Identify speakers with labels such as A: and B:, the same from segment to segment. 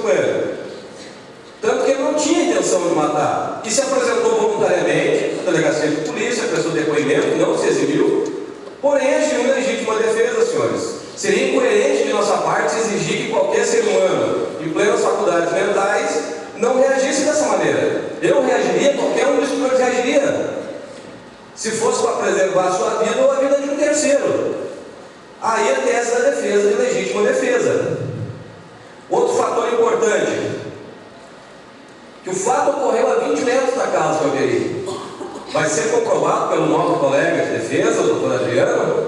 A: com ele. Tanto que ele não tinha intenção de matar. E se apresentou voluntariamente à delegacia de polícia, prestou depoimento, não se exibiu, porém agiu em legítima defesa, senhores. Seria incoerente de nossa parte exigir que qualquer ser humano, em plenas faculdades mentais, não reagisse dessa maneira. Eu reagiria, qualquer um dos senhores reagiria. Se fosse para preservar a sua vida ou a vida de um terceiro. Aí a tese da defesa, de legítima defesa. Outro fator importante, que o fato ocorreu a 20 metros da casa do Alberi. Vai ser comprovado pelo nosso colega de defesa, o doutor Adriano,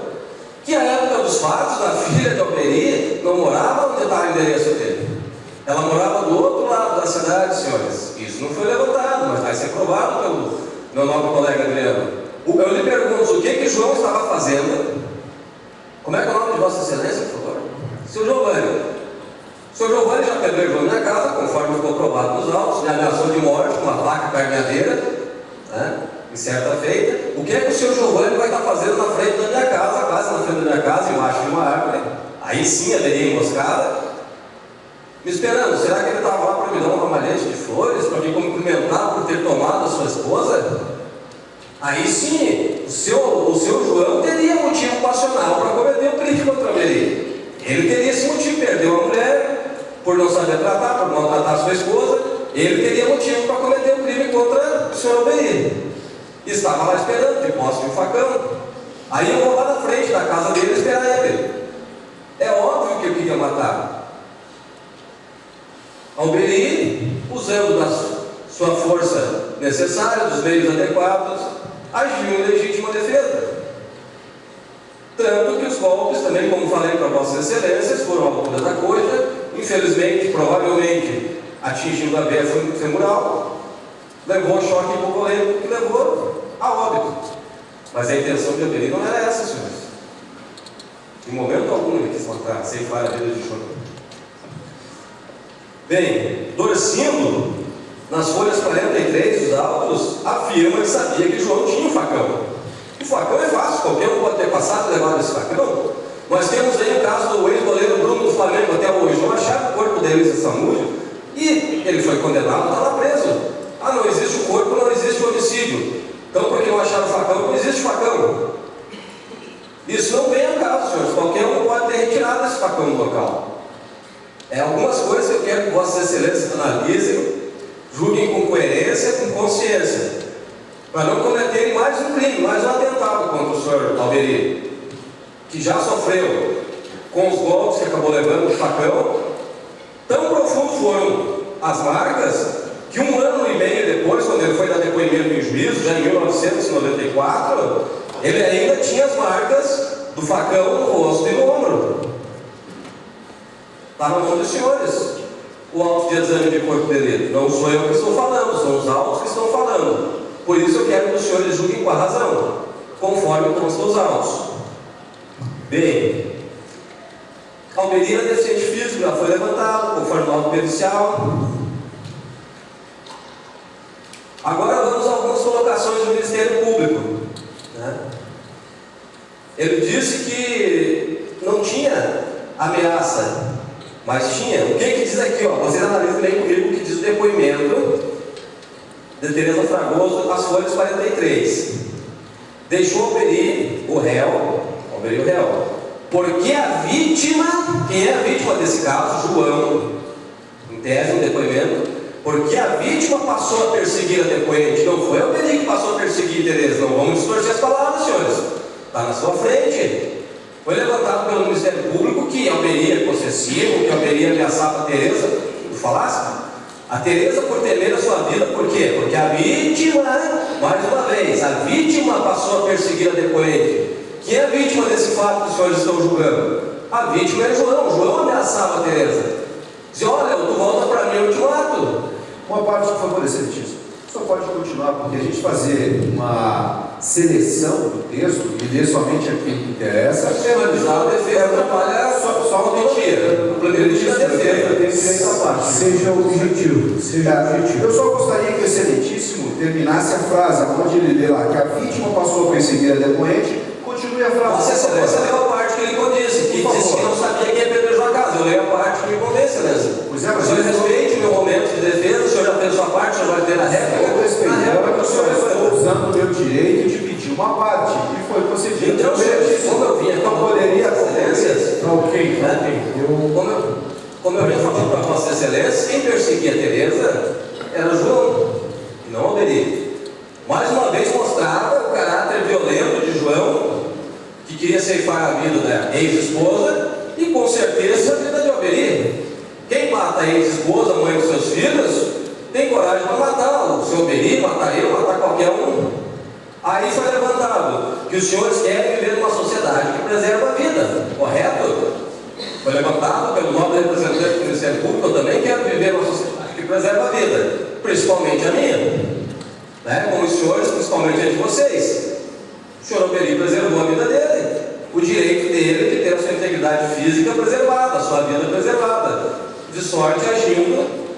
A: que à época dos fatos, a filha de Alberi não morava onde estava o endereço dele. Ela morava do outro lado da cidade, senhores. Isso não foi levantado, mas vai ser provado pelo meu nobre colega Adriano. Eu lhe pergunto, o que João estava fazendo? Como é que é o nome de Vossa Excelência, por favor? Seu Giovanni. O senhor Giovanni já apedrejou minha casa, conforme ficou provado nos autos, me ameaçou de morte com uma faca carneadeira, né, em certa feita. O que é que o senhor Giovanni vai estar fazendo na frente da minha casa, quase na frente da minha casa, embaixo de uma árvore? Aí sim haveria emboscada. Me esperando, será que ele estava lá para me dar um ramalhete de flores, para me cumprimentar por ter tomado a sua esposa? Aí sim, o seu João teria motivo passional para cometer um crime contra ele. Ele teria esse motivo, perdeu a mulher, por não saber tratar, por maltratar sua esposa. Ele teria motivo para cometer um crime contra o senhor Alberi. Estava lá esperando, de posse de um facão. Aí eu vou lá na frente da casa dele esperar ele. É óbvio que eu queria matar. Alberi, usando da sua força necessária, dos meios adequados, agiu em legítima defesa. Tanto que os golpes também, como falei para Vossas Excelências, foram à altura da coxa, infelizmente, provavelmente, atingindo a veia femoral, levou ao choque hipovolêmico que levou a óbito. Mas a intenção de Alberi não era essa, senhores. Em momento algum ele quis matar, ceifar a vida de João. Bem, Dorcindo, nas folhas 43 dos autos, afirma que sabia que João tinha um facão. O facão é fácil, qualquer um pode ter passado e levado esse facão. Nós temos aí o caso do ex-goleiro Bruno do Flamengo até hoje. Não acharam o corpo dele em Samúdio e ele foi condenado, está lá preso. Ah, não existe o corpo, não existe o homicídio. Então, porque não acharam o facão, não existe facão. Isso não vem a caso, senhores. Qualquer um pode ter retirado esse facão do local. Algumas coisas que eu quero que Vossas Excelências analisem, julguem com coerência, com consciência, para não cometerem mais um crime, mais um atentado contra o senhor Alberi, que já sofreu com os golpes que acabou levando o facão. Tão profundo foram as marcas que 1 ano e meio depois, quando ele foi dar depoimento em juízo, já em 1994, ele ainda tinha as marcas do facão no rosto e no ombro. Está na mão dos senhores o auto de exame de corpo de delito. Não sou eu que estou falando, são os autos que estão falando. Por isso eu quero que os senhores julguem com a razão, conforme constam os autos. Bem, Alberi era deficiente físico, já foi levantado, conforme o laudo pericial. Agora vamos a algumas colocações do Ministério Público, né? Ele disse que não tinha ameaça, mas tinha. O que diz aqui? Vocês analisem bem comigo o que diz o depoimento de Tereza Fragoso, as folhas 43. Deixou Alberi o réu, porque a vítima, quem é a vítima desse caso? João, em tese, no depoimento, porque a vítima passou a perseguir a depoente. Não foi Alberi que passou a perseguir Tereza. Não vamos distorcer as palavras, senhores. Está na sua frente. Foi levantado pelo Ministério Público que Alberi é possessivo, que Alberi ameaçava a Tereza. Tu falasse? A Tereza, por temer a sua vida, por quê? Porque a vítima, mais uma vez, a vítima passou a perseguir a depoente. Quem é a vítima desse fato que os senhores estão julgando? A vítima é João. João ameaçava a Tereza. Dizia, olha, tu volta para mim, eu te mato.
B: Uma parte, por favor, excelentíssimo. Só pode continuar, porque a gente fazer uma seleção do texto e ler somente aquilo que interessa.
A: Analisar a defesa trabalha só uma mentira. O planejamento da defesa tem que ser essa parte.
B: Seja objetivo. Eu só gostaria que o excelentíssimo terminasse a frase, onde ele lê lá, que a vítima passou a perseguir a depoente. Continue a frase.
A: Vossa Excelência leu a parte que ele disse, que disse que não sabia quem apedrejou a na casa, eu leio a parte que me convence, Excelência.
B: Pois é, mas
A: o senhor respeite o meu momento de defesa, o senhor já fez a sua parte, o senhor vai ter a réplica.
B: Eu respeito,
A: Na réplica,
B: eu
A: o senhor
B: estou usando o meu direito de pedir uma parte, e foi concedido.
A: Então, como eu vinha,
B: não poderia
A: Excelências,
B: Ok.
A: como eu vinha falando para Vossa Excelência, quem perseguia a Tereza era João, e não Alberi. Mais uma vez mostrava o caráter violento de João, que queria ceifar a vida da ex-esposa, e com certeza a vida de Alberi. Quem mata a ex-esposa, mãe dos seus filhos, tem coragem para matar o seu Alberi, matar eu, matar qualquer um. Aí foi levantado que os senhores querem viver numa sociedade que preserva a vida, correto? Foi levantado pelo nobre representante do Ministério Público, eu também quero viver numa sociedade que preserva a vida, principalmente a minha. Como os senhores, principalmente a de vocês. O senhor Alberi preservou a vida dele, o direito dele de ter a sua integridade física preservada, a sua vida preservada, de sorte agindo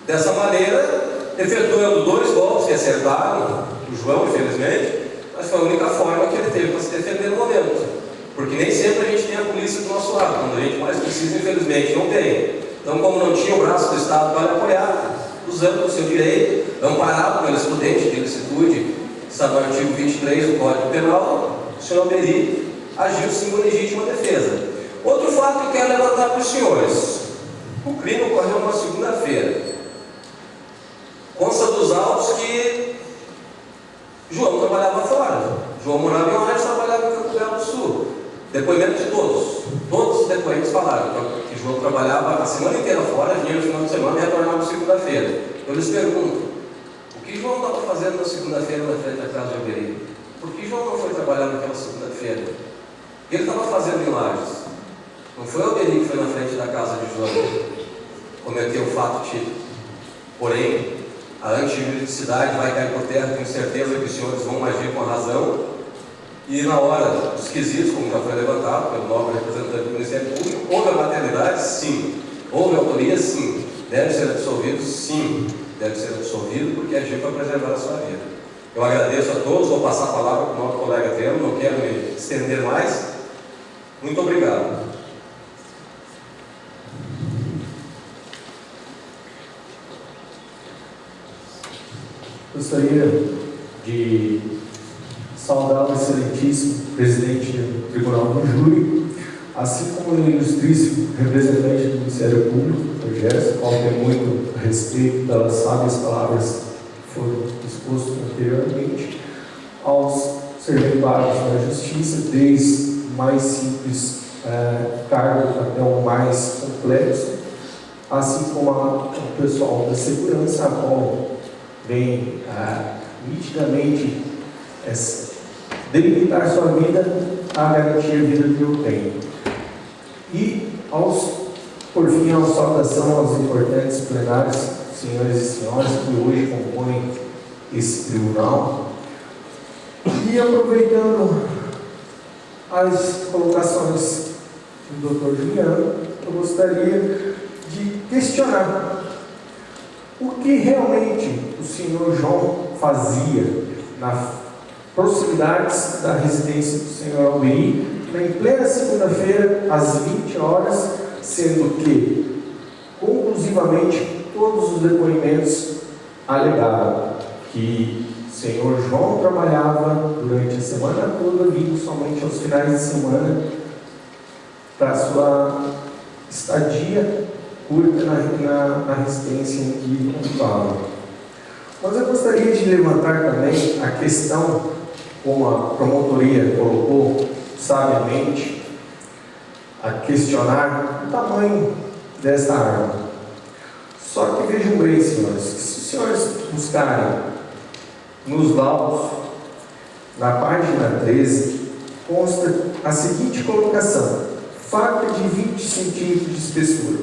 A: dessa maneira, efetuando 2 golpes que acertaram o João, infelizmente, mas foi a única forma que ele teve para se defender no momento, porque nem sempre a gente tem a polícia do nosso lado, quando a gente mais precisa, infelizmente não tem. Então, como não tinha o braço do Estado para apoiar, usando o seu direito, amparado pelo excludente de ilicitude, está no artigo 23 do Código Penal, o senhor Alberi agiu sim com legítima defesa. Outro fato que eu quero levantar para os senhores: o crime ocorreu numa segunda-feira. Consta dos autos que João trabalhava fora. João morava em Oeste, trabalhava em Campo Belo do Sul. Depoimento de todos os depoentes falaram que João trabalhava a semana inteira fora, vinha no final de semana e retornava segunda-feira. Eu lhes pergunto: o que João estava fazendo na segunda-feira na frente da casa de Alberi? Por que João não foi trabalhar naquela segunda-feira? O que ele estava fazendo em Lages? Não foi Alberi que foi na frente da casa de João, cometeu o fato típico. Porém, a antijuridicidade vai cair por terra, tenho certeza que os senhores vão agir com a razão. E na hora dos quesitos, como já foi levantado pelo nobre representante do Ministério Público, houve a maternidade? Sim. Houve a autoria? Sim. Deve ser absolvido? Sim. Deve ser absolvido porque agiu para preservar a sua vida. Eu agradeço a todos, vou passar a palavra para o nosso colega Temo, não quero me estender mais. Muito obrigado.
C: Gostaria de saudar o excelentíssimo presidente do Tribunal do Júri, assim como o ilustríssimo representante do Ministério Público, o Gerson, qual tem muito respeito pelas sábias palavras que foram expostas anteriormente, aos serventuários da Justiça, desde o mais simples cargo até o mais complexo, assim como o pessoal da segurança, a qual vem nitidamente delimitar sua vida a garantir a vida que eu tenho. E, por fim, a saudação aos importantes plenários, senhores e senhoras, que hoje compõem esse tribunal. E, aproveitando as colocações do Dr. Juliano, eu gostaria de questionar o que realmente o senhor João fazia nas proximidades da residência do senhor Alberi, em plena segunda-feira, às 20 horas, sendo que, conclusivamente, todos os depoimentos alegaram que o senhor João trabalhava durante a semana toda, vindo somente aos finais de semana para sua estadia curta na residência em que ocupava. Mas eu gostaria de levantar também a questão, como a promotoria colocou sabiamente, a questionar o tamanho desta arma. Só que vejam bem, senhores, que se os senhores buscarem nos laudos, na página 13, consta a seguinte colocação: faca de 20 centímetros de espessura,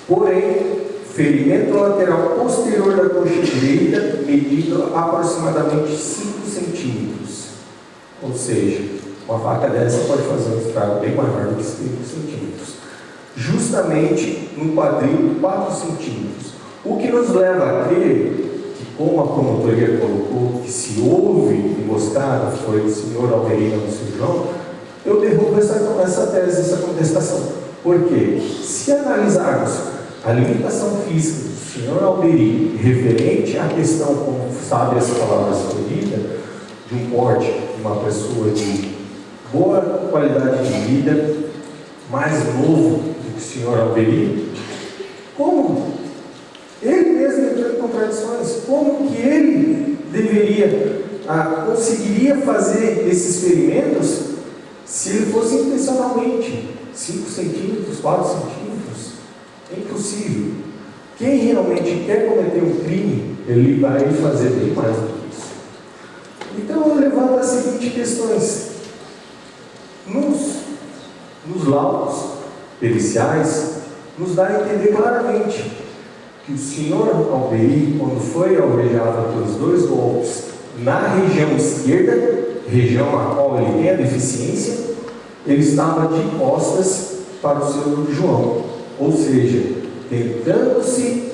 C: porém, ferimento lateral posterior da coxa direita, medido aproximadamente 5 centímetros. Ou seja, uma faca dessa pode fazer um estrago bem maior do que 5 centímetros. Justamente no quadril, 4 centímetros. O que nos leva a crer que, como a promotoria colocou, que se houve emboscada, foi o senhor Alberi, não o senhor João, eu derrubo essa tese, essa contestação. Porque, se analisarmos a limitação física do senhor Alberi referente à questão, como sabe as palavras escolhidas, de um porte de uma pessoa de boa qualidade de vida, mais novo do que o senhor Alberi, como ele mesmo entrou em contradições, como que ele conseguiria fazer esses ferimentos se ele fosse intencionalmente 5 centímetros, 4 centímetros? É impossível. Quem realmente quer cometer um crime, ele vai fazer bem mais do que isso. Então eu levanto as seguintes questões. Nos laudos periciais, nos dá a entender claramente que o senhor Alberi, quando foi alvejado pelos 2 golpes na região esquerda, região a qual ele tem a deficiência, ele estava de costas para o seu João, ou seja, tentando-se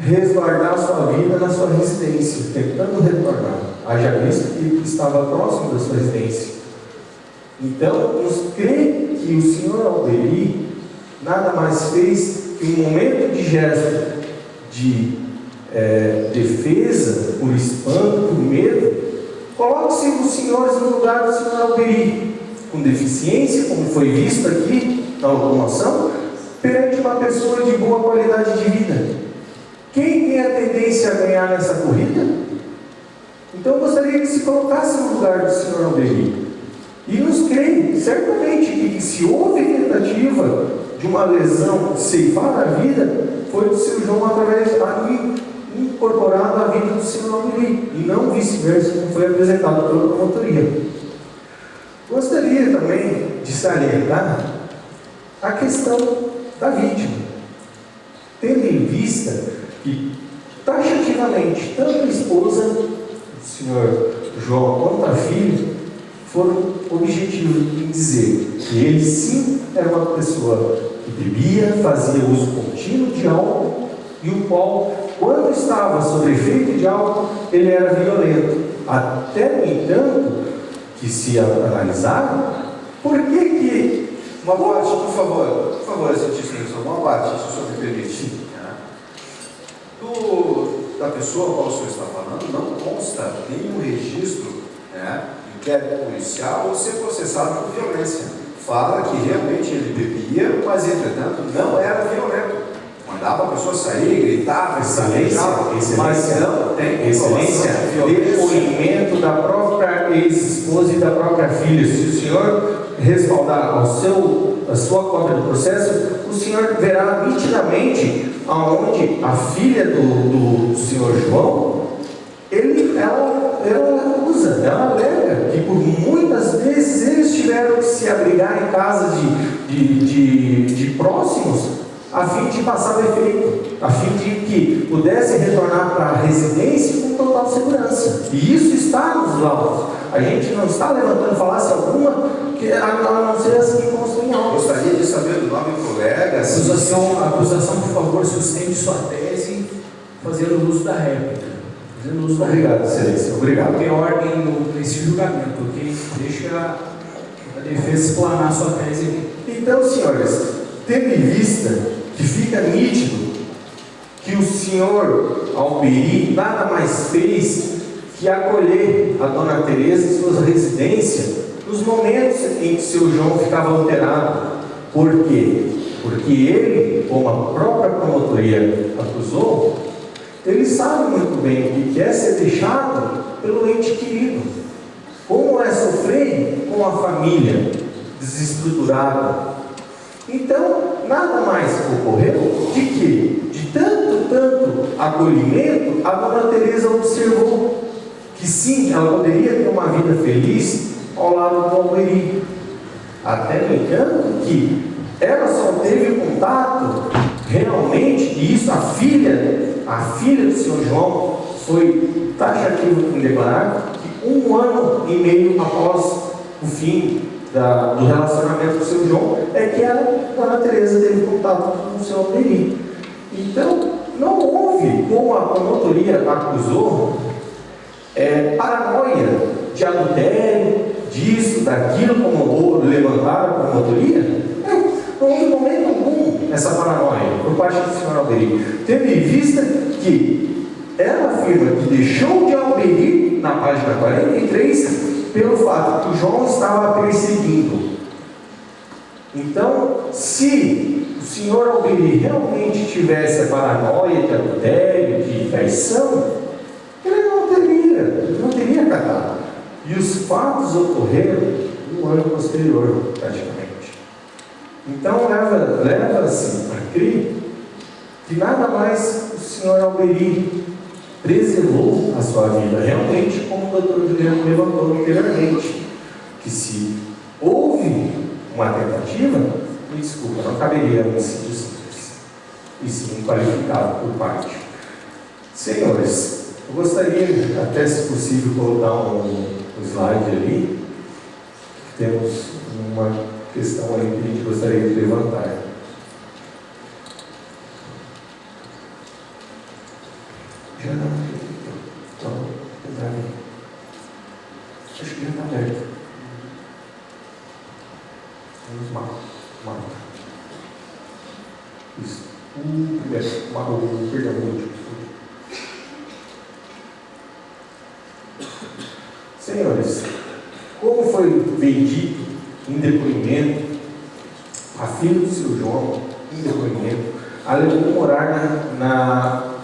C: resguardar sua vida na sua residência, tentando retornar, haja visto que ele estava próximo da sua residência. Então, nos crê que o senhor Alberi nada mais fez que um momento de gesto de defesa, por espanto, por medo. Coloque-se os senhores no lugar do senhor Alberi, com deficiência, como foi visto aqui na automoção, perante uma pessoa de boa qualidade de vida. Quem tem a tendência a ganhar nessa corrida? Então eu gostaria que se colocasse no lugar do senhor Alberi. E nos creio, certamente, que se houve tentativa de uma lesão ceifar a vida, foi do seu João através incorporado à vida do senhor Alberi, e não vice-versa, como foi apresentado pela promotoria. Gostaria também de salientar a questão da vítima, tendo em vista que, taxativamente, tanto a esposa do senhor João quanto a filha foram objetivos em dizer que ele sim era uma pessoa que bebia, fazia uso contínuo de álcool, e o qual, quando estava sob efeito de álcool, ele era violento. Até, no entanto, que se analisar, por que
B: uma parte, por favor, excelentíssimo, uma parte, se o senhor me permite, da pessoa a qual o senhor está falando, não consta nenhum registro, inquérito policial ou ser processado por violência. Fala que realmente ele bebia, mas entretanto não era violento. Mandava a pessoa sair, gritava,
C: excelência,
B: mas não tem
C: excelência, depoimento da própria ex-esposa e da própria filha. Se o senhor respaldar a sua cópia do processo, o senhor verá nitidamente aonde a filha do senhor João, ela alega que por muitas vezes eles tiveram que se abrigar em casas de próximos, a fim de passar o efeito, a fim de que pudesse retornar para a residência com total segurança. E isso está nos laudos. A gente não está levantando falácia alguma, a não ser as que constam em autos.
B: Gostaria de saber do nome do colega.
D: A acusação, por favor, sustente sua tese, fazendo uso da réplica.
C: Obrigado, excelência. Obrigado.
D: Tem ordem nesse julgamento, ok? Deixa a defesa explanar sua tese aqui.
C: Então, senhores, tendo em vista que fica nítido que o senhor Alberi nada mais fez que acolher a dona Teresa em sua residência nos momentos em que seu João ficava alterado. Por quê? Porque ele, como a própria promotoria acusou, ele sabe muito bem o que quer ser deixado pelo ente querido. Como é sofrer com a família desestruturada. Então, nada mais ocorreu de que, de tanto acolhimento, a dona Teresa observou que sim, ela poderia ter uma vida feliz ao lado do Alberi. Até, no entanto, que ela só teve contato realmente, e isso a filha do senhor João foi taxativa em declarar que 1 ano e meio após o fim do relacionamento com o seu João, é que a dona Teresa teve contato com o seu Alberi. Então, não houve, como a promotoria acusou, paranoia de adultério, disso, daquilo, como levantaram a promotoria. Não houve momento essa paranoia por parte do senhor Alberi? Tendo em vista que ela afirma que deixou de Alberi, na página 43, pelo fato que João estava perseguindo. Então, se o senhor Alberi realmente tivesse a paranoia de adultério, de traição, ele não teria catado. E os fatos ocorreram no ano posterior, praticamente. Então, leva-se a crer que nada mais o senhor Alberi preservou a sua vida, realmente, como o doutor Juliano levantou anteriormente, que se houve uma tentativa, me desculpa, não caberia um homicídio simples, e sim qualificado por parte. Senhores, eu gostaria, até se possível, colocar um slide ali. Temos uma questão aí que a gente gostaria de levantar. Já não, então, acho que já está aberto. Vamos marcar. Isso. Primeiro, perdão, o último. Senhores, como foi vendido em depoimento, a filha do seu João, em depoimento, alegou morar na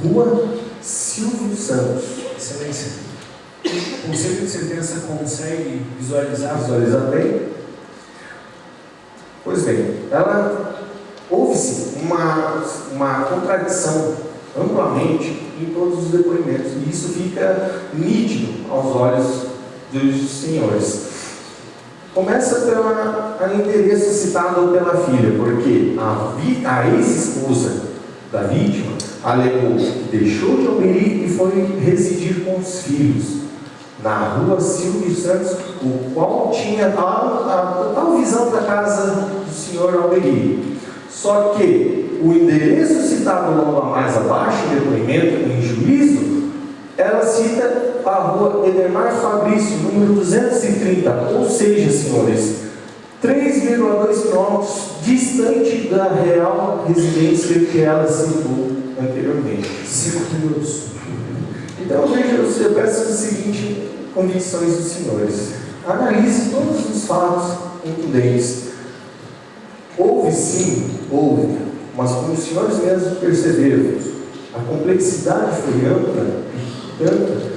C: rua Silvio Santos.
D: Excelência, o Conselho de Sentença consegue visualizar
C: bem? Pois bem, houve-se uma contradição amplamente em todos os depoimentos, e isso fica nítido aos olhos dos senhores. Começa pelo endereço citado pela filha, porque a ex-esposa da vítima alegou que deixou de Alberi e foi residir com os filhos na rua Silvio Santos, o qual tinha a total visão da casa do senhor Alberi. Só que o endereço citado logo mais abaixo, em depoimento, em juízo, ela cita a rua Edemar Fabrício, número 230, ou seja, senhores, 3,2 quilômetros distante da real residência que ela citou anteriormente.
D: 5 minutos.
C: Então, eu peço a seguinte convicções dos senhores: analise todos os fatos contundentes. Houve, mas como os senhores mesmos perceberam, a complexidade foi ampla e tanta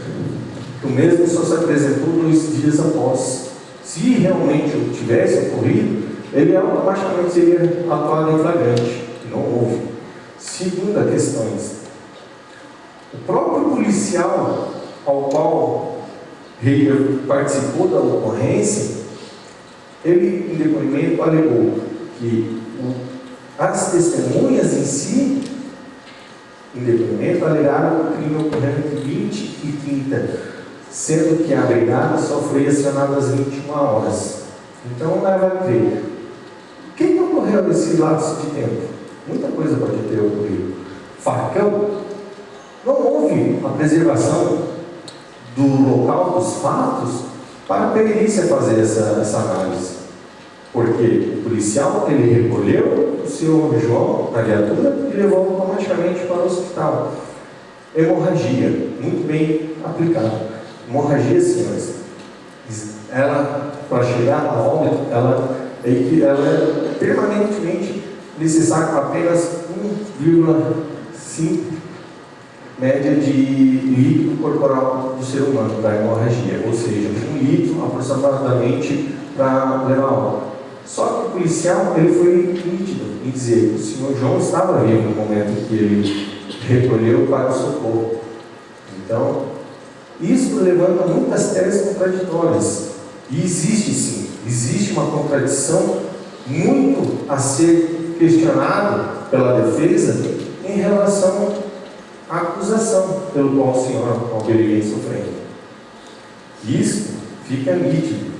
C: que o mesmo só se apresentou 2 dias após. Se realmente tivesse ocorrido, ele automaticamente seria atuado em flagrante. Não houve. Segunda questão: o próprio policial ao qual participou da ocorrência, ele, em depoimento, alegou que as testemunhas em si, em depoimento, alegaram o crime ocorrendo entre 20 e 30, sendo que a brigada só foi acionada às 21 horas. Então, leva a crer. O que ocorreu nesse lapso de tempo? Muita coisa pode ter ocorrido. Facão? Não houve a preservação do local dos fatos para a perícia fazer essa análise. Porque o policial, ele recolheu o senhor João na viatura e levou automaticamente para o hospital. Hemorragia, muito bem aplicado. Hemorragia, senhores, ela, para chegar a óbito, ela é permanentemente necessário apenas 1,5 média de líquido corporal do ser humano da hemorragia, ou seja, 1 litro aproximadamente para levar óbito. Só que o policial, ele foi nítido em dizer que o senhor João estava vivo no momento que ele recolheu para o socorro. Então, isso levanta muitas teses contraditórias. E existe uma contradição muito a ser questionada pela defesa em relação à acusação pelo qual o senhor Alberi vem sofrendo. Isso fica nítido.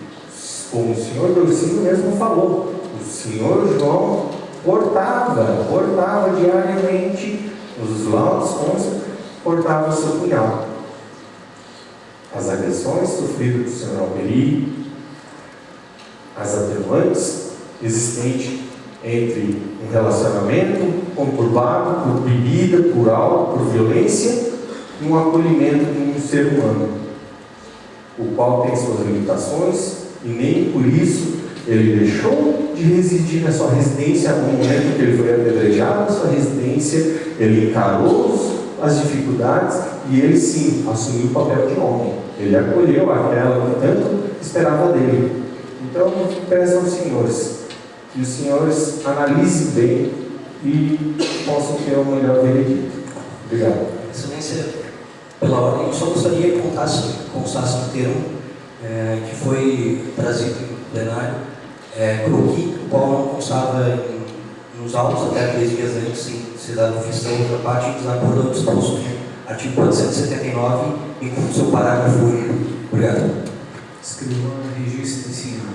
C: Como o senhor Dorcínio mesmo falou, o senhor João portava diariamente, os laudos constam, portava o seu punhal. As agressões sofridas do senhor Alberi, as atenuantes existentes entre um relacionamento conturbado por bebida, por álcool, por violência, e um acolhimento de um ser humano, o qual tem suas limitações, e nem por isso ele deixou de residir na sua residência no momento que ele foi apedrejado na sua residência. Ele encarou as dificuldades e ele sim assumiu o papel de homem. Ele acolheu aquela que tanto esperava dele. Então, peço aos senhores que os senhores analisem bem e possam ter o melhor veredito. Obrigado.
E: Excelência, pela ordem, eu só gostaria que constasse um termo que foi trazido no plenário, croqui, o qual não constava nos autos até 3 dias antes, sem ser dado vista a outra parte, em desacordo ao disposto no artigo 479, incluindo seu parágrafo único. Obrigado.
D: Escrivão registra em cima.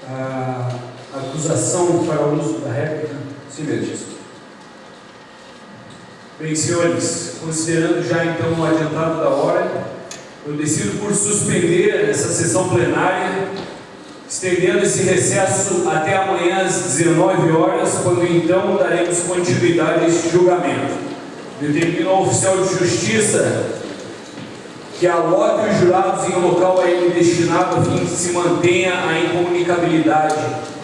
D: A acusação para o uso da réplica.
B: Sim, registro.
D: Bem, senhores, considerando já então o adiantado da hora, eu decido por suspender essa sessão plenária, estendendo esse recesso até amanhã às 19 horas, quando então daremos continuidade a este julgamento. Determino ao oficial de justiça que aloque os jurados em local a ele destinado a fim que se mantenha a incomunicabilidade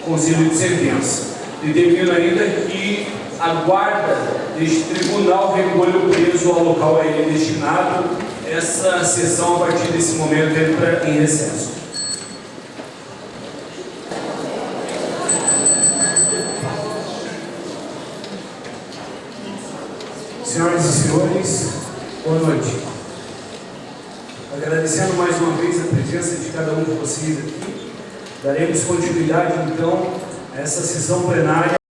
D: com o conselho de sentença. Determino ainda que a guarda deste tribunal recolha o preso ao local a ele destinado. Essa sessão, a partir desse momento, entra em recesso. Senhoras e senhores, boa noite. Agradecendo mais uma vez a presença de cada um de vocês aqui, daremos continuidade então a essa sessão plenária.